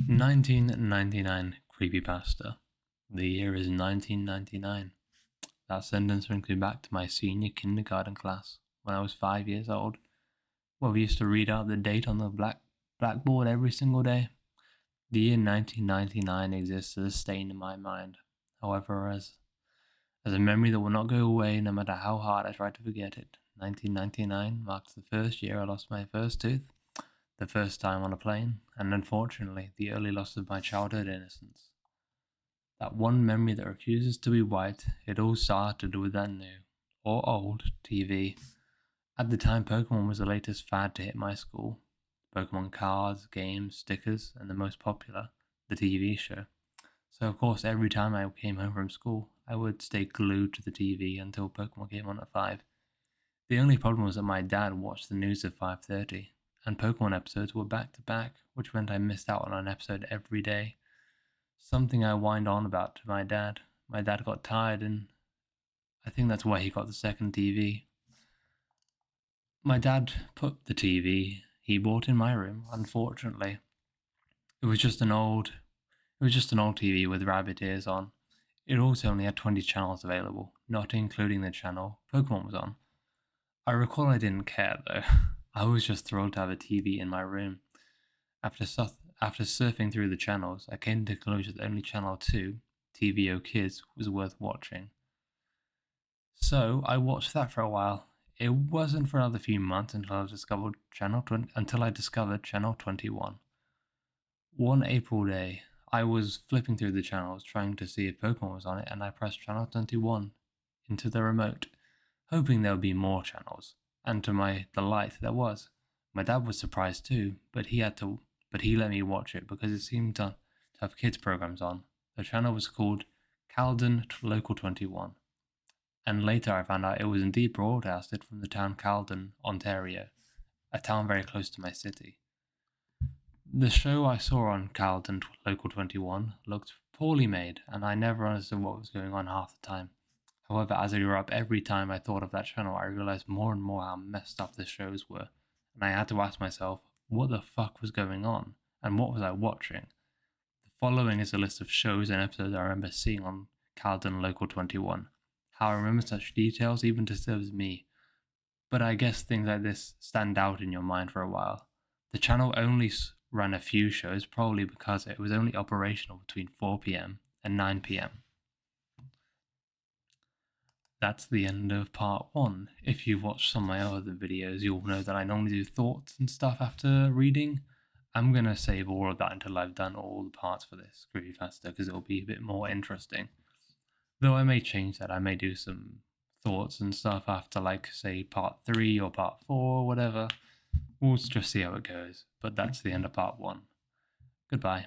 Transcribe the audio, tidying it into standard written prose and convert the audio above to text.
1999 Creepypasta. The year is 1999. That sentence brings me back to my senior kindergarten class when I was 5 years old, where we used to read out the date on the blackboard every single day. The year 1999 exists as a stain in my mind. However, as a memory that will not go away no matter how hard I try to forget it, 1999 marks the first year I lost my first tooth, the first time on a plane, and unfortunately, the early loss of my childhood innocence. That one memory that refuses to be wiped, it all started with that new, or old, TV. At the time, Pokemon was the latest fad to hit my school. Pokemon cards, games, stickers, and the most popular, the TV show. So, of course, every time I came home from school, I would stay glued to the TV until Pokemon came on at 5. The only problem was that my dad watched the news at 5:30, and Pokemon episodes were back to back, which meant I missed out on an episode every day. Something I whined on about to my dad. My dad got tired, and I think that's why he got the second TV. My dad put the TV he bought in my room, unfortunately. It was just an old TV with rabbit ears on. It also only had 20 channels available, not including the channel Pokemon was on. I recall I didn't care though. I was just thrilled to have a TV in my room. After surfing through the channels, I came to the conclusion that only channel 2, TVO Kids, was worth watching. So I watched that for a while. It wasn't for another few months until I discovered channel 21. One April day, I was flipping through the channels trying to see if Pokemon was on it, and I pressed channel 21 into the remote, hoping there would be more channels. And to my delight, there was. My dad was surprised too, but he let me watch it because it seemed to have kids programs on. The channel was called Calden Local 21, and later I found out it was indeed broadcasted from the town Calden, Ontario, a town very close to my city. The show I saw on Calden Local 21 looked poorly made, and I never understood what was going on half the time. However, as I grew up, every time I thought of that channel, I realized more and more how messed up the shows were, and I had to ask myself, what the fuck was going on, and what was I watching? The following is a list of shows and episodes I remember seeing on Calden Local 21. How I remember such details even disturbs me, but I guess things like this stand out in your mind for a while. The channel only ran a few shows, probably because it was only operational between 4 p.m. and 9 p.m. That's the end of part 1. If you've watched some of my other videos, you'll know that I normally do thoughts and stuff after reading. I'm going to save all of that until I've done all the parts for this Creepypasta because it'll be a bit more interesting. Though I may change that, I may do some thoughts and stuff after, like, say, part 3 or part 4 or whatever. We'll just see how it goes. But that's the end of part 1. Goodbye.